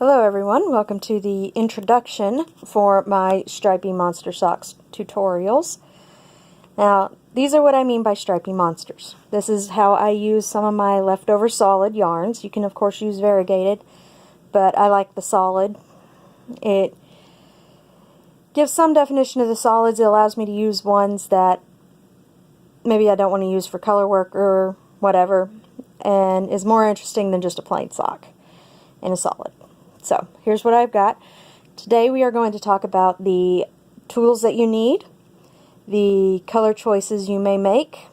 Hello everyone, welcome to the introduction for my Stripey Monster Socks tutorials. Now, these are what I mean by Stripey Monsters. This is how I use some of my leftover solid yarns. You can of course use variegated, but I like the solid. It gives some definition to the solids. It allows me to use ones that maybe I don't want to use for color work or whatever, and is more interesting than just a plain sock in a solid. So here's what I've got. Today we are going to talk about the tools that you need, the color choices you may make,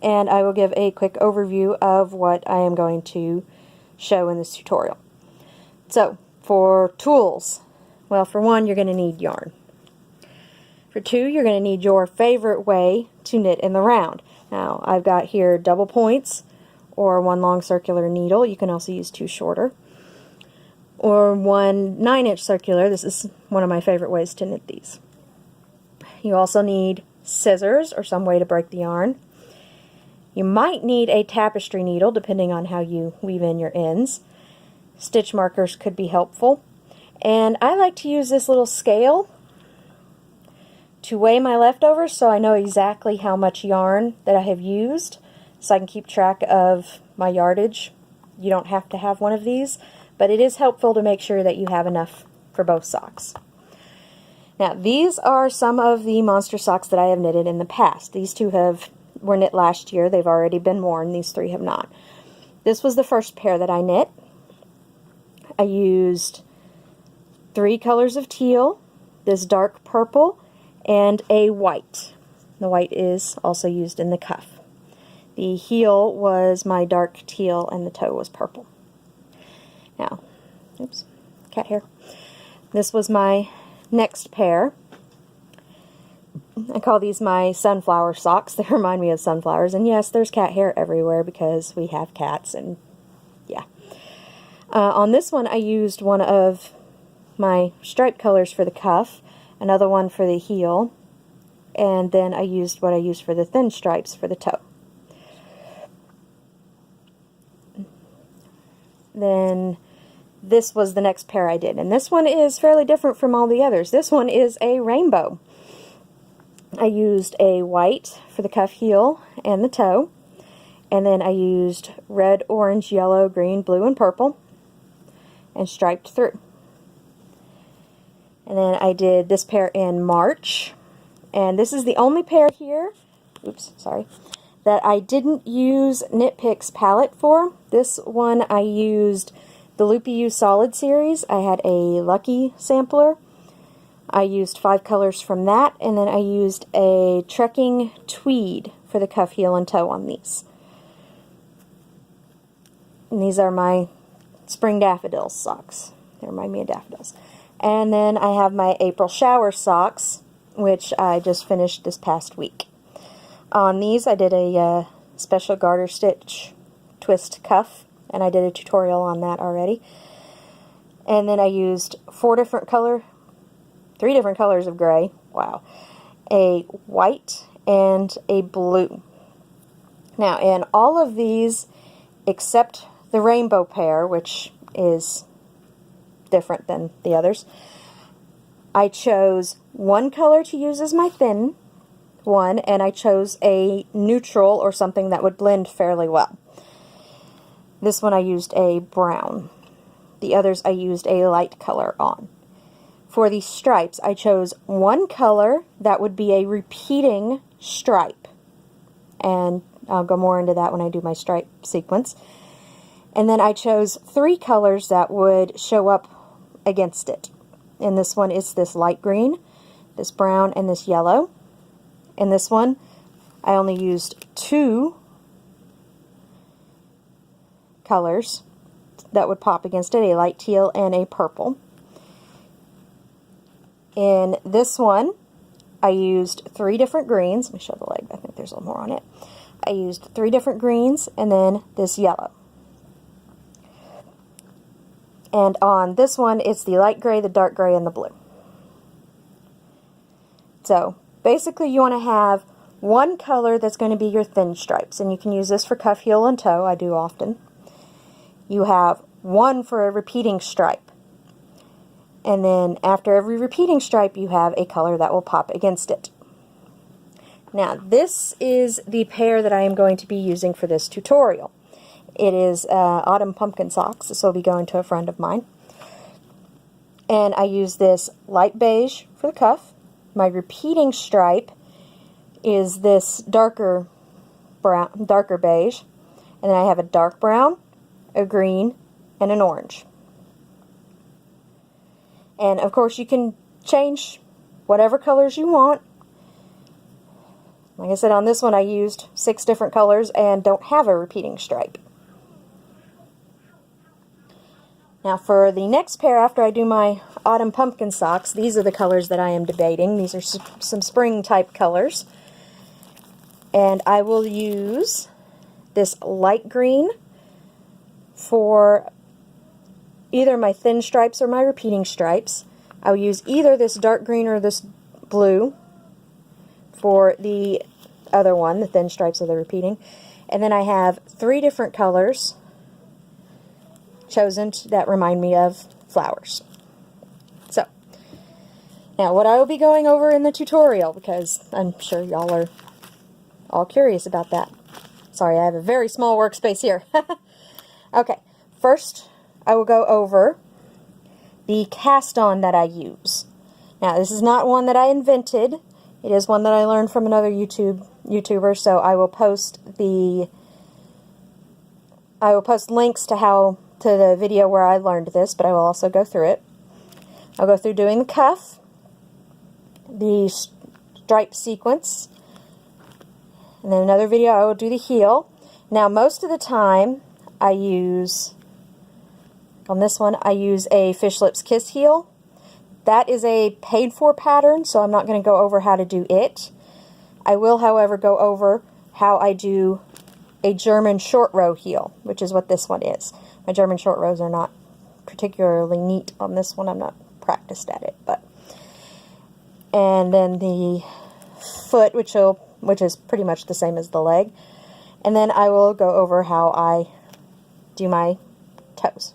and I will give a quick overview of what I am going to show in this tutorial. So for tools, well, for one, you're going to need yarn. For two, you're going to need your favorite way to knit in the round. Now I've got here double points or one long circular needle. You can also use two shorter. Or one 9-inch circular. This is one of my favorite ways to knit these. You also need scissors or some way to break the yarn. You might need a tapestry needle depending on how you weave in your ends. Stitch markers could be helpful. And I like to use this little scale to weigh my leftovers so I know exactly how much yarn that I have used, so I can keep track of my yardage. You don't have to have one of these, but it is helpful to make sure that you have enough for both socks. Now, these are some of the monster socks that I have knitted in the past. These two were knit last year. They've already been worn. These three have not. This was the first pair that I knit. I used 3 colors of teal, this dark purple, and a white. The white is also used in the cuff. The heel was my dark teal and the toe was purple. Now, oops, cat hair. This was my next pair. I call these my sunflower socks. They remind me of sunflowers. And yes, there's cat hair everywhere because we have cats, and yeah. On this one, I used one of my stripe colors for the cuff, another one for the heel, and then I used what I used for the thin stripes for the toe. Then this was the next pair I did, and this one is fairly different from all the others. This one is a rainbow. I used a white for the cuff, heel, and the toe, and then I used red, orange, yellow, green, blue, and purple, and striped through. And then I did this pair in March, and this is the only pair here, oops, sorry, that I didn't use Knit Picks palette for. This one I used the Loopy You Solid series. I had a Lucky sampler. I used 5 colors from that, and then I used a Trekking Tweed for the cuff, heel, and toe on these. And these are my Spring Daffodils socks. They remind me of daffodils. And then I have my April Shower socks, which I just finished this past week. On these I did a special garter stitch twist cuff, and I did a tutorial on that already. And then I used 3 different colors of gray, wow, a white and a blue. Now in all of these except the rainbow pair, which is different than the others, I chose one color to use as my thin one, and I chose a neutral or something that would blend fairly well. This one I used a brown. The others I used a light color on. For the stripes, I chose one color that would be a repeating stripe, and I'll go more into that when I do my stripe sequence. And then I chose 3 colors that would show up against it. And this one is this light green, this brown, and this yellow. In this one, I only used 2 colors that would pop against it, a light teal and a purple. In this one, I used 3 different greens. Let me show the leg. I think there's a little more on it. I used 3 different greens and then this yellow. And on this one, it's the light gray, the dark gray, and the blue. So basically you want to have one color that's going to be your thin stripes, and you can use this for cuff, heel, and toe. I do often. You have one for a repeating stripe, And then after every repeating stripe, you have a color that will pop against it. Now, this is the pair that I am going to be using for this tutorial. It is Autumn Pumpkin Socks. This will be going to a friend of mine. And I use this light beige for the cuff. My repeating stripe is this darker beige. And then I have a dark brown, a green, and an orange. And of course you can change whatever colors you want. Like I said, on this one I used 6 different colors and don't have a repeating stripe. Now for the next pair, after I do my Autumn Pumpkin Socks, these are the colors that I am debating. These are some spring type colors. And I will use this light green for either my thin stripes or my repeating stripes. I'll use either this dark green or this blue for the other one, the thin stripes of the repeating. And then I have 3 different colors chosen that remind me of flowers. So, now what I will be going over in the tutorial, because I'm sure y'all are all curious about that. Sorry, I have a very small workspace here. Okay, first I will go over the cast-on that I use. Now, this is not one that I invented. It is one that I learned from another YouTuber, so I will post links to the video where I learned this, but I will also go through it. I'll go through doing the cuff, the stripe sequence, and then another video I will do the heel. Now, most of the time on this one, I use a Fish Lips Kiss heel. That is a paid-for pattern, so I'm not going to go over how to do it. I will, however, go over how I do a German short row heel, which is what this one is. My German short rows are not particularly neat on this one. I'm not practiced at it, and then the foot, which is pretty much the same as the leg. And then I will go over how I do my toes.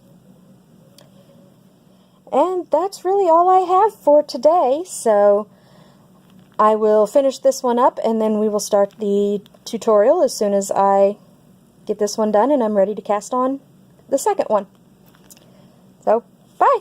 And that's really all I have for today, so I will finish this one up and then we will start the tutorial as soon as I get this one done and I'm ready to cast on the second one. So, bye!